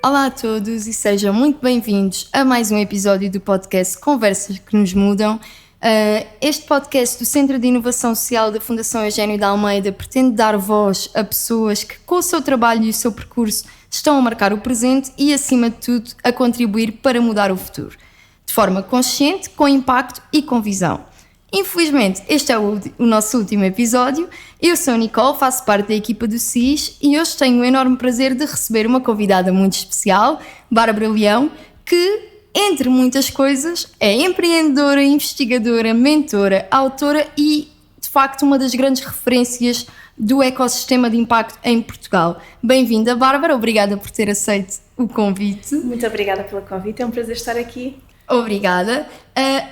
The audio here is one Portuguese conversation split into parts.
Olá a todos e sejam muito bem-vindos a mais um episódio do podcast Conversas que nos mudam. Este podcast do Centro de Inovação Social da Fundação Eugénio de Almeida pretende dar voz a pessoas que com o seu trabalho e o seu percurso estão a marcar o presente e, acima de tudo, a contribuir para mudar o futuro, de forma consciente, com impacto e com visão. Infelizmente, este é o nosso último episódio. Eu sou a Nicole, faço parte da equipa do CIS e hoje tenho o enorme prazer de receber uma convidada muito especial, Bárbara Leão, que, entre muitas coisas, é empreendedora, investigadora, mentora, autora e, de facto, uma das grandes referências do ecossistema de impacto em Portugal. Bem-vinda, Bárbara, obrigada por ter aceito o convite. Muito obrigada pelo convite, é um prazer estar aqui. Obrigada.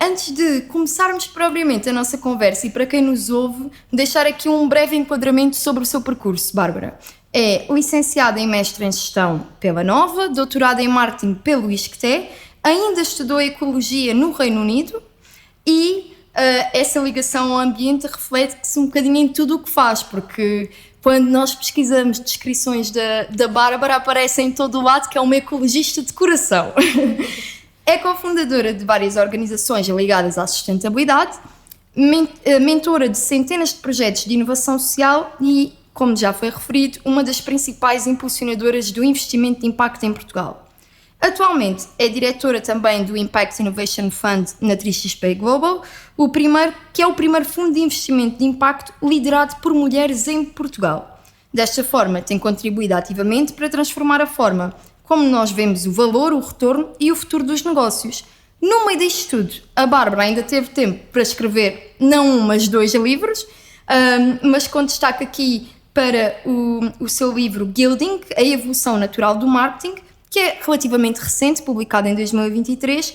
Antes de começarmos propriamente a nossa conversa e para quem nos ouve, deixar aqui um breve enquadramento sobre o seu percurso, Bárbara. É licenciada em Mestre em Gestão pela Nova, doutorada em Marketing pelo ISCTE, ainda estudou Ecologia no Reino Unido e essa ligação ao ambiente reflete-se um bocadinho em tudo o que faz, porque quando nós pesquisamos descrições da Bárbara aparece em todo o lado que é uma ecologista de coração. É cofundadora de várias organizações ligadas à sustentabilidade, mentora de centenas de projetos de inovação social e, como já foi referido, uma das principais impulsionadoras do investimento de impacto em Portugal. Atualmente é diretora também do Impact Innovation Fund na 3XP Global, que é o primeiro fundo de investimento de impacto liderado por mulheres em Portugal. Desta forma, tem contribuído ativamente para transformar a forma como nós vemos o valor, o retorno e o futuro dos negócios. No meio disto tudo, a Bárbara ainda teve tempo para escrever não um, mas 2 livros, mas com destaque aqui para o seu livro Gilding, A Evolução Natural do Marketing, que é relativamente recente, publicado em 2023,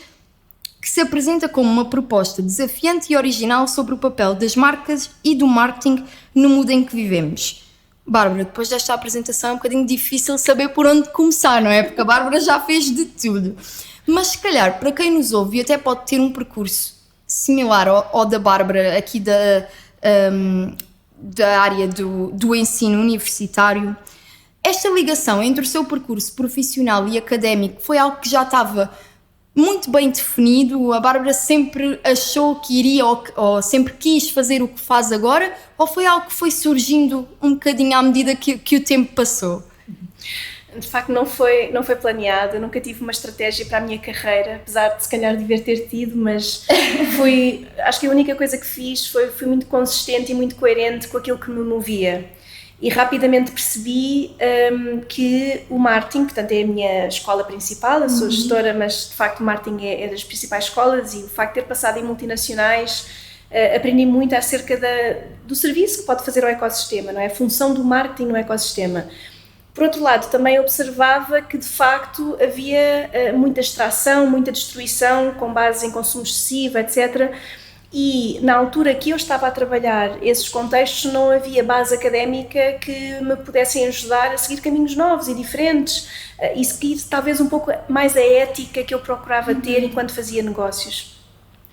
que se apresenta como uma proposta desafiante e original sobre o papel das marcas e do marketing no mundo em que vivemos. Bárbara, depois desta apresentação é um bocadinho difícil saber por onde começar, não é? Porque a Bárbara já fez de tudo. Mas se calhar, para quem nos ouve e até pode ter um percurso similar ao da Bárbara aqui da área do ensino universitário, esta ligação entre o seu percurso profissional e académico foi algo que já estava muito bem definido? A Bárbara sempre achou que iria ou sempre quis fazer o que faz agora, ou foi algo que foi surgindo um bocadinho à medida que o tempo passou? De facto não foi planeado, eu nunca tive uma estratégia para a minha carreira, apesar de se calhar dever ter tido, mas acho que a única coisa que fiz foi muito consistente e muito coerente com aquilo que me movia. E rapidamente percebi que o marketing, portanto é a minha escola principal, eu sou gestora, mas de facto o marketing é das principais escolas e o facto de ter passado em multinacionais, aprendi muito acerca do serviço que pode fazer ao ecossistema, não é? A função do marketing no ecossistema. Por outro lado, também observava que de facto havia muita extração, muita destruição com base em consumo excessivo, etc., e na altura que eu estava a trabalhar esses contextos não havia base académica que me pudessem ajudar a seguir caminhos novos e diferentes e seguir talvez um pouco mais a ética que eu procurava ter enquanto fazia negócios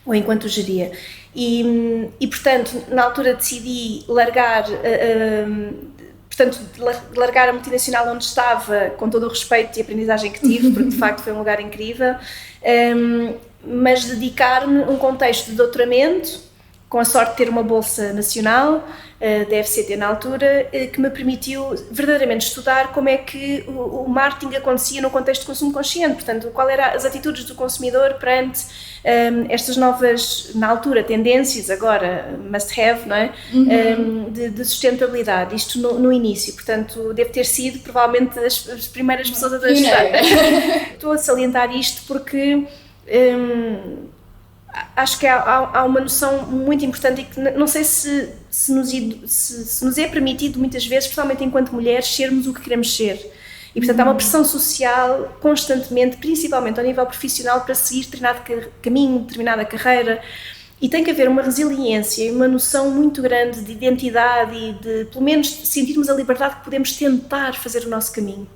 ou enquanto geria. E portanto, na altura decidi largar a multinacional onde estava, com todo o respeito e aprendizagem que tive, porque de facto foi um lugar incrível, mas dedicar-me a um contexto de doutoramento, com a sorte de ter uma bolsa nacional, da FCT na altura, que me permitiu verdadeiramente estudar como é que o marketing acontecia no contexto de consumo consciente, portanto, qual eram as atitudes do consumidor perante estas novas, na altura, tendências, agora must have, não é? De sustentabilidade, isto no início, portanto, devo ter sido provavelmente as primeiras pessoas a ajudar. Estou a salientar isto porque acho que há uma noção muito importante e que não sei se nos é permitido muitas vezes, especialmente enquanto mulheres, sermos o que queremos ser. E portanto há uma pressão social constantemente, principalmente ao nível profissional, para seguir determinado caminho, determinada carreira. E tem que haver uma resiliência e uma noção muito grande de identidade e de, pelo menos, sentirmos a liberdade que podemos tentar fazer o nosso caminho.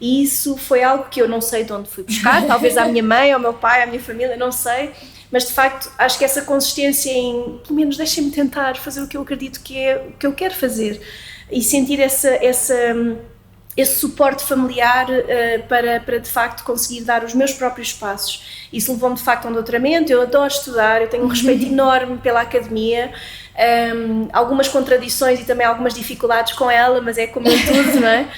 E isso foi algo que eu não sei de onde fui buscar, talvez à minha mãe, ao meu pai, à minha família, não sei, mas de facto acho que essa consistência em, pelo menos deixem-me tentar fazer o que eu acredito que é o que eu quero fazer e sentir essa esse suporte familiar para de facto conseguir dar os meus próprios passos. Isso levou-me de facto a um doutoramento. Eu adoro estudar, eu tenho um respeito enorme pela academia, algumas contradições e também algumas dificuldades com ela, mas é como em tudo, não é?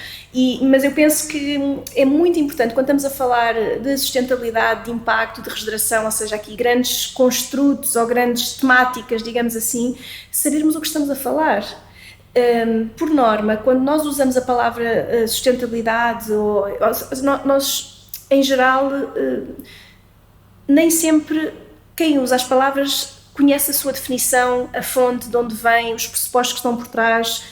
Mas eu penso que é muito importante, quando estamos a falar de sustentabilidade, de impacto, de regeneração, ou seja, aqui grandes construtos ou grandes temáticas, digamos assim, sabermos o que estamos a falar. Por norma, quando nós usamos a palavra sustentabilidade, nós, em geral, nem sempre quem usa as palavras conhece a sua definição, a fonte de onde vem, os pressupostos que estão por trás,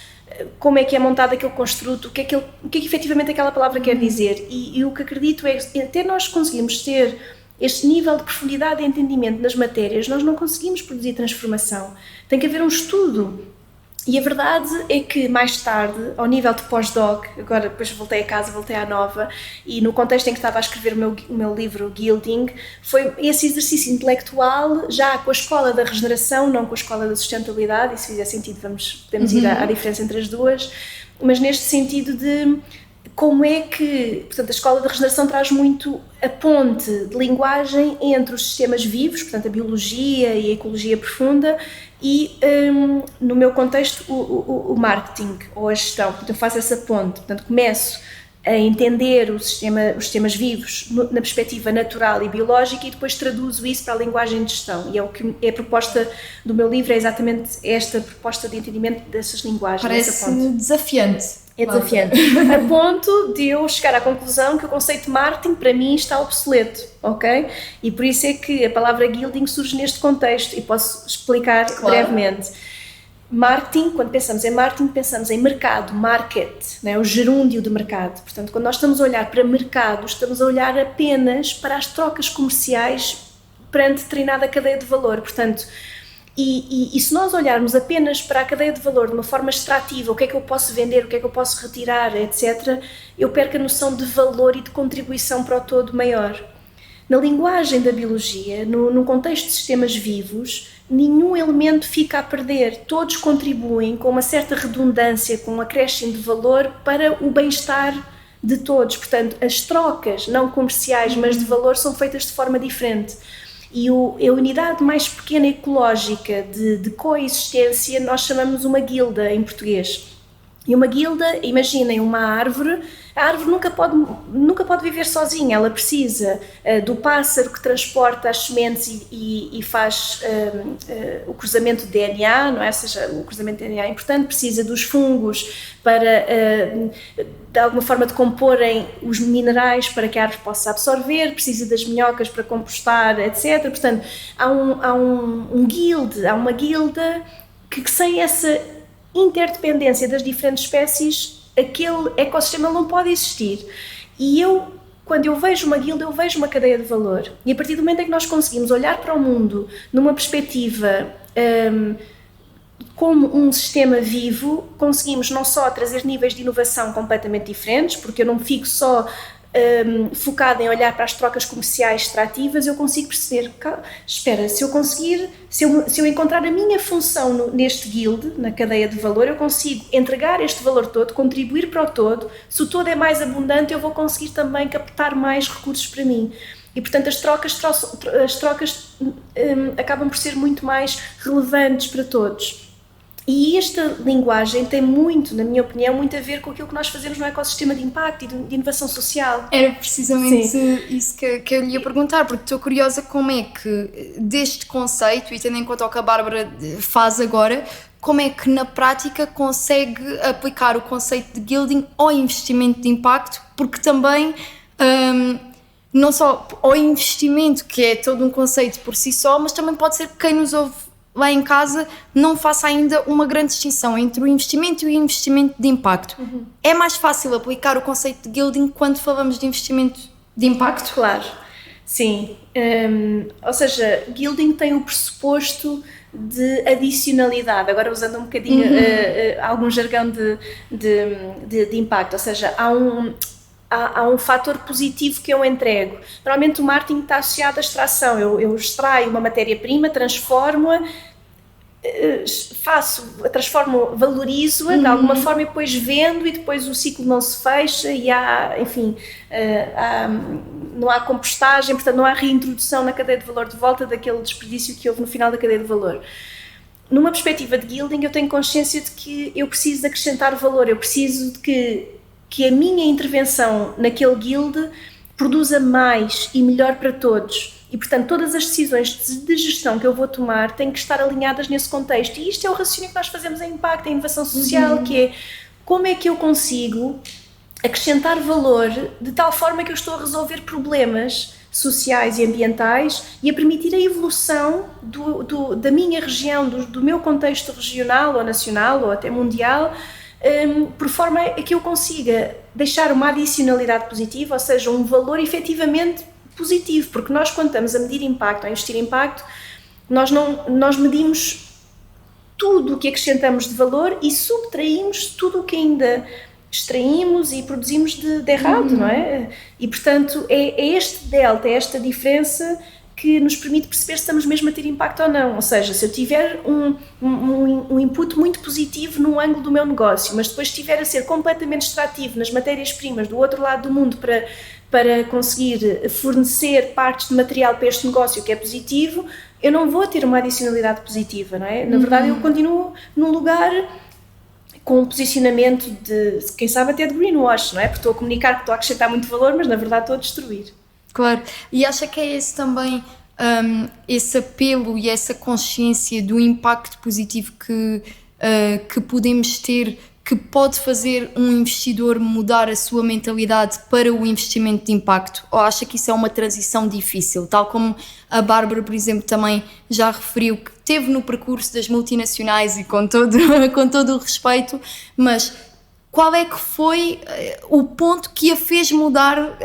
como é que é montado aquele construto, o que é que efetivamente aquela palavra quer dizer. E o que acredito é que até nós conseguimos ter este nível de profundidade e entendimento nas matérias, nós não conseguimos produzir transformação. Tem que haver um estudo. E a verdade é que mais tarde, ao nível de pós-doc, agora depois voltei a casa, voltei à nova, e no contexto em que estava a escrever o meu livro Gilding, foi esse exercício intelectual já com a escola da regeneração, não com a escola da sustentabilidade, e se fizer sentido podemos ir à diferença entre as duas, mas neste sentido de como é que, portanto, a escola da regeneração traz muito a ponte de linguagem entre os sistemas vivos, portanto, a biologia e a ecologia profunda, e, no meu contexto, o marketing ou a gestão. Portanto, eu faço essa ponte, portanto, começo a entender os sistemas vivos na perspectiva natural e biológica e depois traduzo isso para a linguagem de gestão. E é o que é a proposta do meu livro, é exatamente esta proposta de entendimento dessas linguagens. Parece desafiante. É desafiante, a ponto de eu chegar à conclusão que o conceito de marketing para mim está obsoleto, ok? E por isso é que a palavra gilding surge neste contexto e posso explicar brevemente. Marketing, quando pensamos em marketing, pensamos em mercado, market, né? O gerúndio de mercado. Portanto, quando nós estamos a olhar para mercado, estamos a olhar apenas para as trocas comerciais perante determinada cadeia de valor. Portanto, e se nós olharmos apenas para a cadeia de valor de uma forma extrativa, o que é que eu posso vender, o que é que eu posso retirar, etc., eu perco a noção de valor e de contribuição para o todo maior. Na linguagem da biologia, no contexto de sistemas vivos, nenhum elemento fica a perder, todos contribuem com uma certa redundância, com um acréscimo de valor para o bem-estar de todos. Portanto, as trocas não comerciais, mas de valor, são feitas de forma diferente. E a unidade mais pequena ecológica de coexistência nós chamamos uma guilda em português. E uma guilda, imaginem uma árvore, a árvore nunca pode viver sozinha, ela precisa do pássaro que transporta as sementes e faz o cruzamento de DNA, não é? Ou seja, o cruzamento de DNA é importante, precisa dos fungos para, de alguma forma, decomporem os minerais para que a árvore possa absorver, precisa das minhocas para compostar, etc. Portanto, há uma guilda que sem essa interdependência das diferentes espécies, aquele ecossistema não pode existir. E quando eu vejo uma guilda, eu vejo uma cadeia de valor. E a partir do momento em que nós conseguimos olhar para o mundo numa perspectiva como um sistema vivo, conseguimos não só trazer níveis de inovação completamente diferentes, porque eu não fico só focada em olhar para as trocas comerciais extrativas, eu consigo perceber, espera, se eu encontrar a minha função neste guild, na cadeia de valor, eu consigo entregar este valor todo, contribuir para o todo. Se o todo é mais abundante, eu vou conseguir também captar mais recursos para mim. E, portanto, as trocas acabam por ser muito mais relevantes para todos. E esta linguagem tem muito, na minha opinião, muito a ver com aquilo que nós fazemos no ecossistema de impacto e de inovação social. Era precisamente isso que eu lhe ia perguntar, porque estou curiosa como é que, deste conceito, e tendo em conta o que a Bárbara faz agora, como é que na prática consegue aplicar o conceito de gilding ao investimento de impacto, porque também não só ao investimento, que é todo um conceito por si só, mas também pode ser que quem nos ouve lá em casa não faça ainda uma grande distinção entre o investimento e o investimento de impacto. É mais fácil aplicar o conceito de gilding quando falamos de investimento de impacto? Claro, sim. Ou seja, gilding tem o pressuposto de adicionalidade, agora usando um bocadinho algum jargão de impacto, ou seja, há um fator positivo que eu entrego. Normalmente o marketing está associado à extração. Eu extraio uma matéria-prima, transformo-a, transformo, valorizo-a de alguma forma e depois vendo, e depois o ciclo não se fecha e há, enfim, não há compostagem, portanto não há reintrodução na cadeia de valor de volta daquele desperdício que houve no final da cadeia de valor. Numa perspectiva de Guilding, eu tenho consciência de que eu preciso de acrescentar valor, eu preciso de que a minha intervenção naquele guild produza mais e melhor para todos. E, portanto, todas as decisões de gestão que eu vou tomar têm que estar alinhadas nesse contexto. E isto é o raciocínio que nós fazemos em Impacto, em inovação social, que é como é que eu consigo acrescentar valor de tal forma que eu estou a resolver problemas sociais e ambientais e a permitir a evolução da minha região, do meu contexto regional ou nacional ou até mundial, por forma a que eu consiga deixar uma adicionalidade positiva, ou seja, um valor efetivamente positivo, porque nós, quando estamos a medir impacto, a investir impacto, nós medimos tudo o que acrescentamos de valor e subtraímos tudo o que ainda extraímos e produzimos de errado, não é? E, portanto, é este delta, é esta diferença que nos permite perceber se estamos mesmo a ter impacto ou não. Ou seja, se eu tiver um input muito positivo num ângulo do meu negócio, mas depois estiver a ser completamente extrativo nas matérias-primas do outro lado do mundo para conseguir fornecer partes de material para este negócio que é positivo, eu não vou ter uma adicionalidade positiva, não é? Na verdade, eu continuo num lugar com um posicionamento de, quem sabe até de greenwash, não é? Porque estou a comunicar que estou a acrescentar muito valor, mas na verdade estou a destruir. Claro, e acha que é esse também, esse apelo e essa consciência do impacto positivo que podemos ter, que pode fazer um investidor mudar a sua mentalidade para o investimento de impacto? Ou acha que isso é uma transição difícil? Tal como a Bárbara, por exemplo, também já referiu que teve no percurso das multinacionais e com todo o respeito, mas qual é que foi o ponto que a fez mudar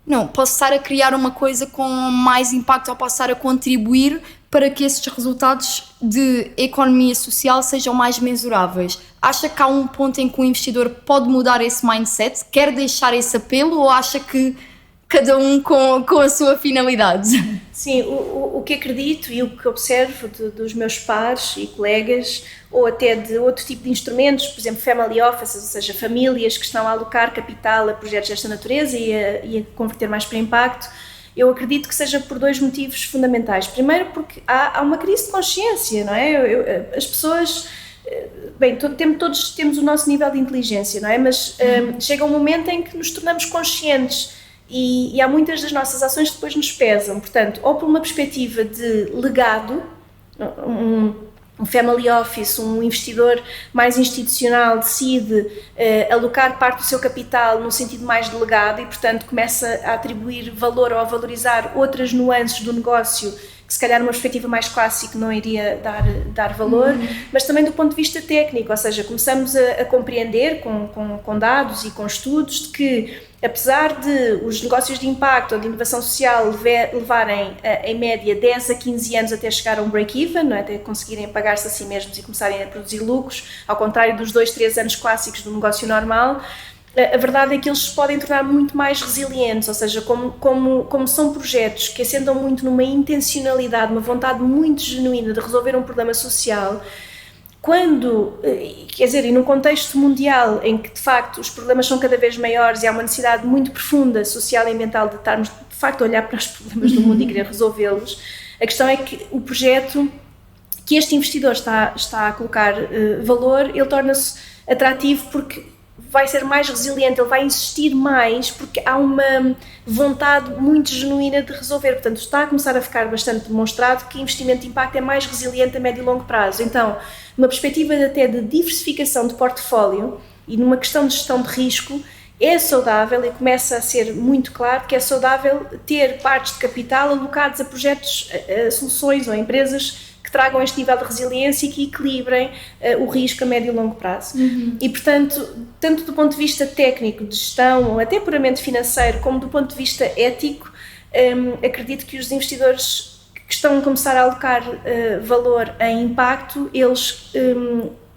não, posso estar a criar uma coisa com mais impacto ou posso estar a contribuir para que esses resultados de economia social sejam mais mensuráveis? Acha que há um ponto em que o investidor pode mudar esse mindset? Quer deixar esse apelo ou acha que cada um com a sua finalidade? Sim, o que acredito e o que observo dos meus pares e colegas, ou até de outro tipo de instrumentos, por exemplo, family offices, ou seja, famílias que estão a alocar capital a projetos desta natureza e a converter mais para impacto, eu acredito que seja por dois motivos fundamentais. Primeiro, porque há uma crise de consciência, não é? As pessoas, bem, todos temos o nosso nível de inteligência, não é? Mas chega um momento em que nos tornamos conscientes e há muitas das nossas ações que depois nos pesam. Portanto, ou por uma perspectiva de legado, um family office, um investidor mais institucional decide alocar parte do seu capital no sentido mais de legado e, portanto, começa a atribuir valor ou a valorizar outras nuances do negócio que se calhar numa perspectiva mais clássica não iria dar valor, mas também do ponto de vista técnico, ou seja, começamos a compreender com dados e com estudos de que, apesar de os negócios de impacto ou de inovação social levarem em média 10 a 15 anos até chegar a um break-even, não é? Até conseguirem pagar-se a si mesmos e começarem a produzir lucros, ao contrário dos 2, 3 anos clássicos do negócio normal, a verdade é que eles se podem tornar muito mais resilientes, ou seja, como são projetos que assentam muito numa intencionalidade, uma vontade muito genuína de resolver um problema social, quando, quer dizer, e num contexto mundial em que de facto os problemas são cada vez maiores e há uma necessidade muito profunda social e ambiental de estarmos de facto a olhar para os problemas do mundo e querer resolvê-los, a questão é que o projeto que este investidor está a colocar valor, ele torna-se atrativo porque vai ser mais resiliente, ele vai insistir mais porque há uma vontade muito genuína de resolver. Portanto, está a começar a ficar bastante demonstrado que investimento de impacto é mais resiliente a médio e longo prazo. Então, numa perspectiva até de diversificação de portfólio e numa questão de gestão de risco, é saudável e começa a ser muito claro que é saudável ter partes de capital alocadas a projetos, a soluções ou a empresas que tragam este nível de resiliência e que equilibrem o risco a médio e longo prazo. E, portanto, tanto do ponto de vista técnico, de gestão, ou até puramente financeiro, como do ponto de vista ético, acredito que os investidores que estão a começar a alocar valor em impacto, eles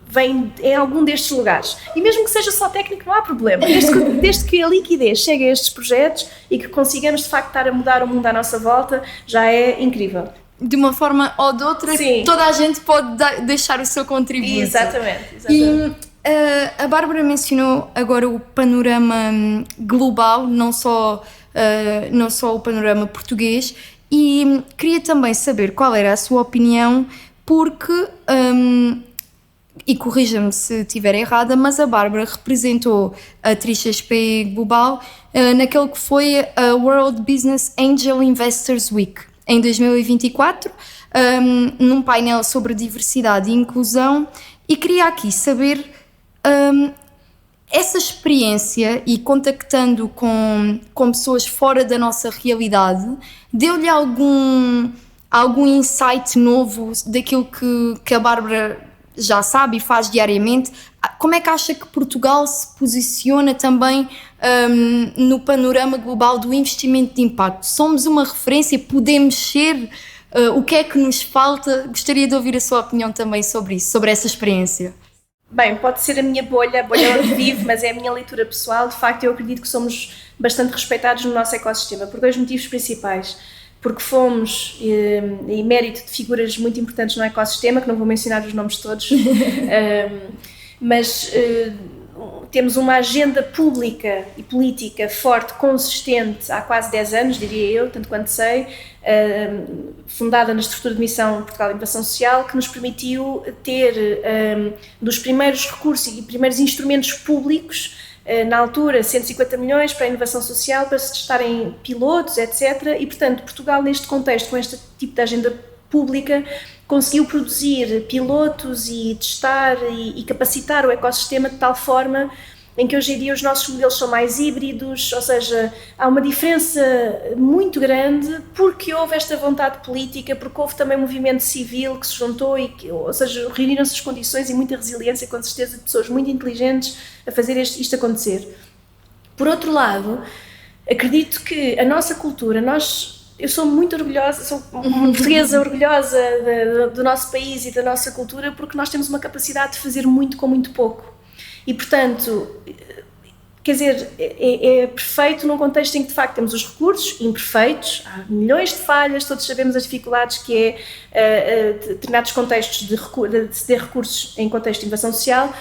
vêm em algum destes lugares. E mesmo que seja só técnico, não há problema. Desde que a liquidez chegue a estes projetos e que consigamos, de facto, estar a mudar o mundo à nossa volta, já é incrível. de uma forma ou de outra, Sim. toda a gente pode deixar o seu contributo. Exatamente. E a Bárbara mencionou agora o panorama global, não só o panorama português, e queria também saber qual era a sua opinião, porque, e corrija-me se estiver errada, mas a Bárbara representou a 3XP Global naquele que foi a World Business Angel Investors Week em 2024, num painel sobre diversidade e inclusão, e queria aqui saber essa experiência, e contactando com pessoas fora da nossa realidade, deu-lhe algum insight novo daquilo que a Bárbara já sabe e faz diariamente? Como é que acha que Portugal se posiciona também no panorama global do investimento de impacto? Somos uma referência? Podemos ser? O que é que nos falta? Gostaria de ouvir a sua opinião também sobre isso, sobre essa experiência. Bem, pode ser a minha bolha, a bolha onde vivo, mas é a minha leitura pessoal. De facto, eu acredito que somos bastante respeitados no nosso ecossistema, por 2 motivos principais. Porque fomos, em mérito de figuras muito importantes no ecossistema, que não vou mencionar os nomes todos, mas temos uma agenda pública e política forte, consistente, há quase 10 anos, diria eu, tanto quanto sei, fundada na estrutura de missão Portugal Inovação Social, que nos permitiu ter dos primeiros recursos e primeiros instrumentos públicos, na altura 150 milhões para a inovação social, para se testarem pilotos, etc. E, portanto, Portugal, neste contexto, com este tipo de agenda pública, conseguiu produzir pilotos e testar e capacitar o ecossistema de tal forma em que hoje em dia os nossos modelos são mais híbridos, ou seja, há uma diferença muito grande porque houve esta vontade política, porque houve também um movimento civil que se juntou, ou seja, reuniram-se as condições e muita resiliência, com certeza, de pessoas muito inteligentes a fazer isto acontecer. Por outro lado, acredito que a nossa cultura, eu sou muito orgulhosa, sou uma portuguesa orgulhosa do nosso país e da nossa cultura, porque nós temos uma capacidade de fazer muito com muito pouco. E, portanto, quer dizer, é perfeito num contexto em que, de facto, temos os recursos imperfeitos, há milhões de falhas, todos sabemos as dificuldades que é determinados contextos de ceder recursos em contexto de inovação social,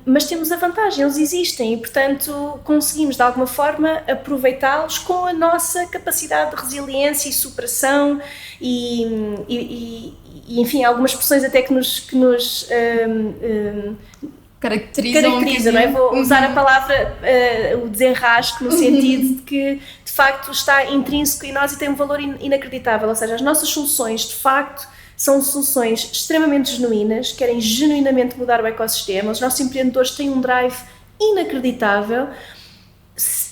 mas temos a vantagem, eles existem e, portanto, conseguimos, de alguma forma, aproveitá-los com a nossa capacidade de resiliência e superação e enfim, algumas expressões até que nos caracteriza, não é? Vou usar a palavra o desenrasque, no sentido de que, de facto, está intrínseco em nós e tem um valor inacreditável, ou seja, as nossas soluções, de facto, são soluções extremamente genuínas, querem genuinamente mudar o ecossistema, os nossos empreendedores têm um drive inacreditável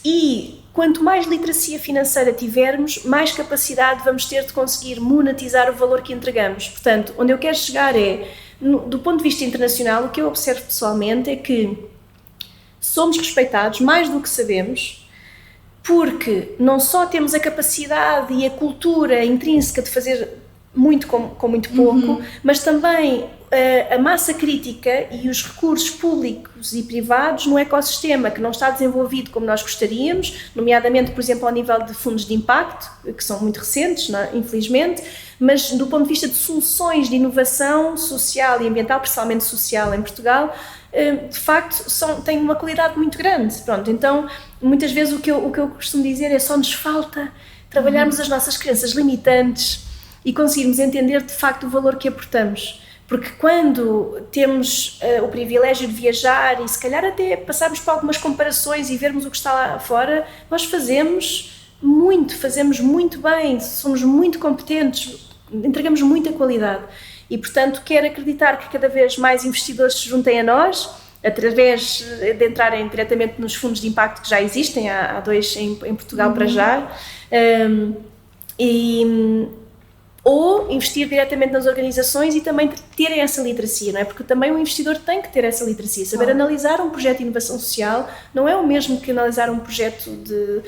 e quanto mais literacia financeira tivermos, mais capacidade vamos ter de conseguir monetizar o valor que entregamos. Portanto, onde eu quero chegar é, do ponto de vista internacional, o que eu observo pessoalmente é que somos respeitados mais do que sabemos, porque não só temos a capacidade e a cultura intrínseca de fazer muito com muito pouco, mas também a massa crítica e os recursos públicos e privados no ecossistema que não está desenvolvido como nós gostaríamos, nomeadamente, por exemplo, ao nível de fundos de impacto, que são muito recentes, infelizmente, mas do ponto de vista de soluções de inovação social e ambiental, principalmente social em Portugal, de facto têm uma qualidade muito grande. Pronto, então, muitas vezes o que eu costumo dizer é só nos falta trabalharmos as nossas crenças limitantes e conseguirmos entender de facto o valor que aportamos. Porque quando temos o privilégio de viajar e se calhar até passarmos por algumas comparações e vermos o que está lá fora, nós fazemos muito bem, somos muito competentes, entregamos muita qualidade. E, portanto, quero acreditar que cada vez mais investidores se juntem a nós, através de entrarem diretamente nos fundos de impacto que já existem, há 2 em Portugal para já, ou investir diretamente nas organizações e também terem essa literacia, não é? Porque também o investidor tem que ter essa literacia. Saber analisar um projeto de inovação social não é o mesmo que analisar um projeto de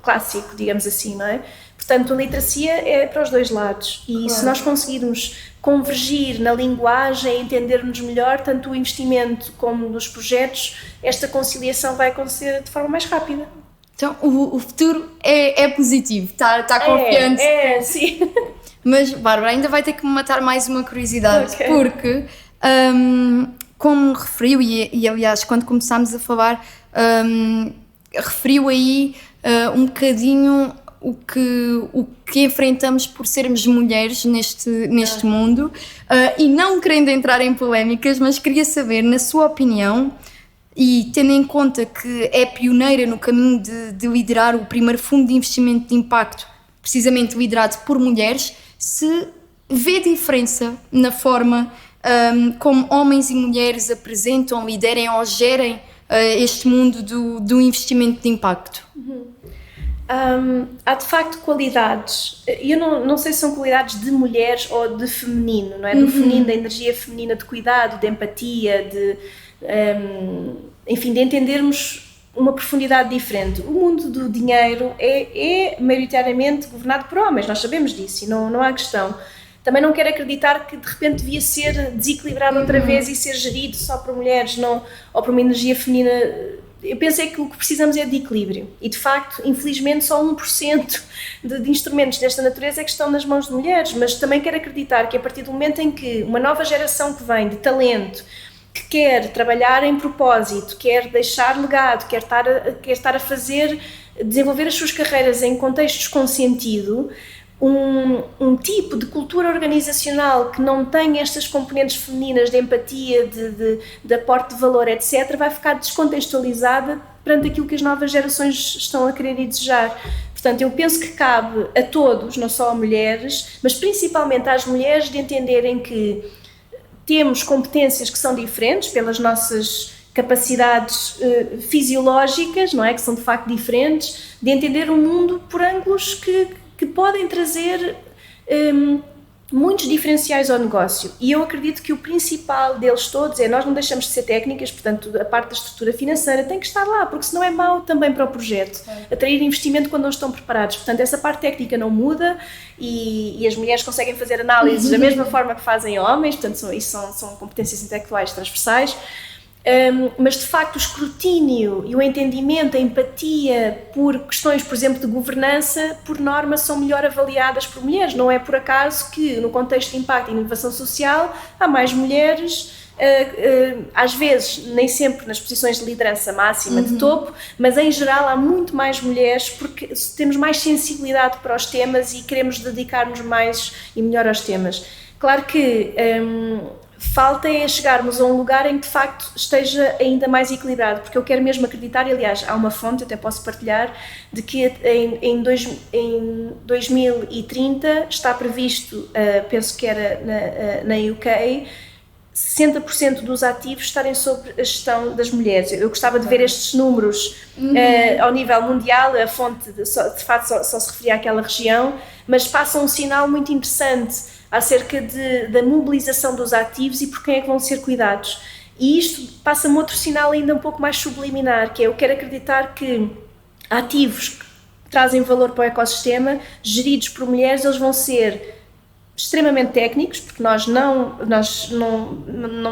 clássico, digamos assim, não é? Portanto, a literacia é para os 2 lados e se nós conseguirmos convergir na linguagem, entendermos melhor tanto o investimento como nos projetos, esta conciliação vai acontecer de forma mais rápida. Então, o futuro é positivo, está confiante. Sim. Mas, Bárbara, ainda vai ter que me matar mais uma curiosidade, Ok. porque, como referiu, e aliás, quando começámos a falar, referiu aí um bocadinho o que enfrentamos por sermos mulheres neste mundo, e não querendo entrar em polémicas, mas queria saber, na sua opinião, e tendo em conta que é pioneira no caminho de liderar o primeiro fundo de investimento de impacto, precisamente liderado por mulheres, se vê diferença na forma como homens e mulheres apresentam, liderem ou gerem este mundo do investimento de impacto. Há de facto qualidades, eu não sei se são qualidades de mulheres ou de feminino, não é? Do feminino, da energia feminina, de cuidado, de empatia, enfim, de entendermos uma profundidade diferente. O mundo do dinheiro é maioritariamente governado por homens, nós sabemos disso e não há questão. Também não quero acreditar que de repente devia ser desequilibrado outra vez e ser gerido só por mulheres, ou por uma energia feminina. Eu pensei que o que precisamos é de equilíbrio e, de facto, infelizmente só 1% de instrumentos desta natureza é que estão nas mãos de mulheres, mas também quero acreditar que a partir do momento em que uma nova geração que vem de talento, que quer trabalhar em propósito, quer deixar legado, quer estar a desenvolver as suas carreiras em contextos com sentido, um tipo de cultura organizacional que não tem estas componentes femininas de empatia, de aporte de valor, etc., vai ficar descontextualizada perante aquilo que as novas gerações estão a querer e desejar. Portanto, eu penso que cabe a todos, não só a mulheres, mas principalmente às mulheres, de entenderem que temos competências que são diferentes pelas nossas capacidades fisiológicas, não é? Que são de facto diferentes, de entender o mundo por ângulos que podem trazer muitos diferenciais ao negócio. E eu acredito que o principal deles todos é: nós não deixamos de ser técnicas, portanto a parte da estrutura financeira tem que estar lá, porque senão é mau também para o projeto, atrair investimento quando não estão preparados. Portanto, essa parte técnica não muda e as mulheres conseguem fazer análises da mesma forma que fazem homens, portanto são competências intelectuais transversais. Mas de facto o escrutínio e o entendimento, a empatia por questões, por exemplo, de governança, por norma são melhor avaliadas por mulheres. Não é por acaso que no contexto de impacto e inovação social há mais mulheres, às vezes nem sempre nas posições de liderança máxima, de topo, mas em geral há muito mais mulheres porque temos mais sensibilidade para os temas e queremos dedicar-nos mais e melhor aos temas. Claro que falta é chegarmos a um lugar em que de facto esteja ainda mais equilibrado, porque eu quero mesmo acreditar, e aliás há uma fonte, até posso partilhar, de que em 2030 está previsto, penso que era na UK, 60% dos ativos estarem sob a gestão das mulheres. Eu gostava de ver estes números ao nível mundial, a fonte de facto só se referia àquela região, mas passa um sinal muito interessante acerca da mobilização dos ativos e por quem é que vão ser cuidados. E isto passa-me outro sinal ainda um pouco mais subliminar, que é: eu quero acreditar que ativos que trazem valor para o ecossistema, geridos por mulheres, eles vão ser extremamente técnicos, porque nós não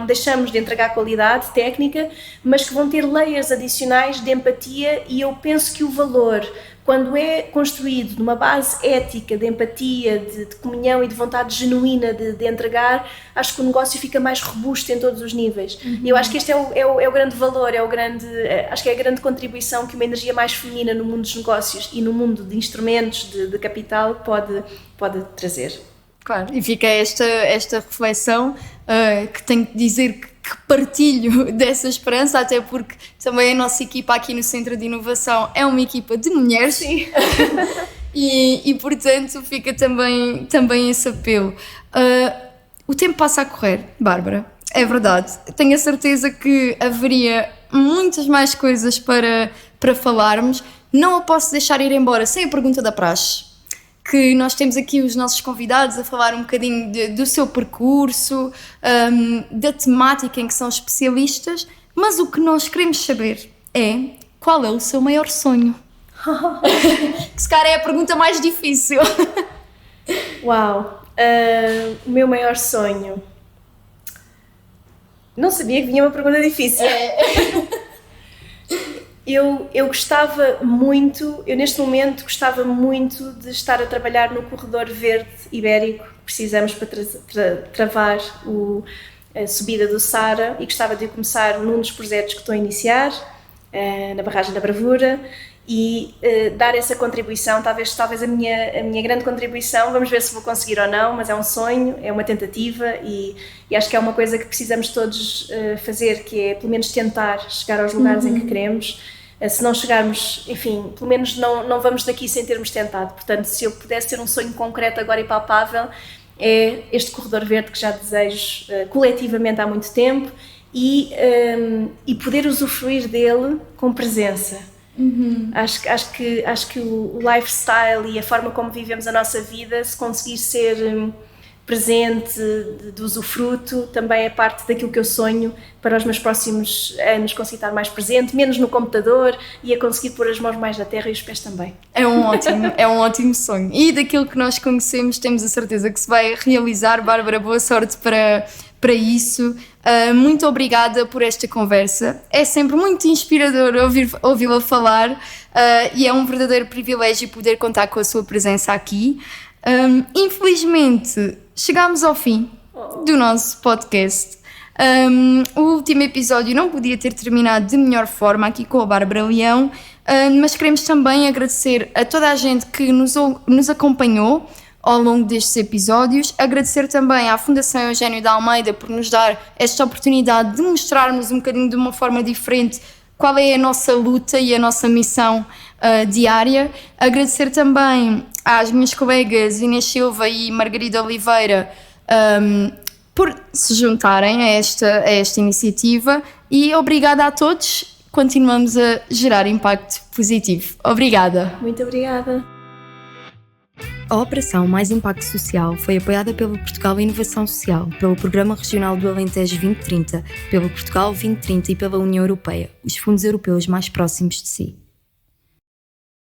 deixamos de entregar qualidade técnica, mas que vão ter layers adicionais de empatia. E eu penso que o valor, quando é construído numa base ética, de empatia, de comunhão e de vontade genuína de entregar, acho que o negócio fica mais robusto em todos os níveis. E eu acho que este é o grande valor, acho que é a grande contribuição que uma energia mais feminina no mundo dos negócios e no mundo de instrumentos, de capital, pode trazer. Claro, e fica esta reflexão que tenho que dizer que partilho dessa esperança, até porque também a nossa equipa aqui no Centro de Inovação é uma equipa de mulheres. Sim. e portanto fica também esse apelo. O tempo passa a correr, Bárbara, é verdade. Tenho a certeza que haveria muitas mais coisas para falarmos. Não a posso deixar ir embora sem a pergunta da praxe, que nós temos aqui os nossos convidados a falar um bocadinho do seu percurso, da temática em que são especialistas, mas o que nós queremos saber é: qual é o seu maior sonho? Que se calhar é a pergunta mais difícil. Uau! O meu maior sonho... Não sabia que vinha uma pergunta difícil. Eu gostava muito, eu neste momento gostava muito de estar a trabalhar no corredor verde ibérico que precisamos para travar a subida do Sara, e gostava de começar num dos projetos que estou a iniciar, na barragem da Bravura, e dar essa contribuição, talvez a minha grande contribuição. Vamos ver se vou conseguir ou não, mas é um sonho, é uma tentativa, e acho que é uma coisa que precisamos todos fazer, que é pelo menos tentar chegar aos lugares em que queremos. Se não chegarmos, enfim, pelo menos não vamos daqui sem termos tentado. Portanto, se eu pudesse ter um sonho concreto agora e palpável, é este corredor verde que já desejo coletivamente há muito tempo, e poder usufruir dele com presença. Acho que o lifestyle e a forma como vivemos a nossa vida, se conseguir ser presente, de usufruto, também é parte daquilo que eu sonho para os meus próximos anos, conseguir estar mais presente, menos no computador, e a conseguir pôr as mãos mais na terra e os pés também. É um ótimo sonho. E daquilo que nós conhecemos, temos a certeza que se vai realizar. Bárbara, boa sorte para isso. Muito obrigada por esta conversa. É sempre muito inspirador ouvi-la falar, e é um verdadeiro privilégio poder contar com a sua presença aqui. Infelizmente, chegámos ao fim do nosso podcast. O último episódio não podia ter terminado de melhor forma aqui com a Bárbara Leão, mas queremos também agradecer a toda a gente que nos acompanhou ao longo destes episódios. Agradecer também à Fundação Eugénio de Almeida por nos dar esta oportunidade de mostrarmos um bocadinho de uma forma diferente qual é a nossa luta e a nossa missão diária. Agradecer também às minhas colegas Inês Silva e Margarida Oliveira por se juntarem a esta iniciativa, e obrigada a todos. Continuamos a gerar impacto positivo. Obrigada. Muito obrigada. A Operação Mais Impacto Social foi apoiada pelo Portugal Inovação Social, pelo Programa Regional do Alentejo 2030, pelo Portugal 2030 e pela União Europeia, os fundos europeus mais próximos de si.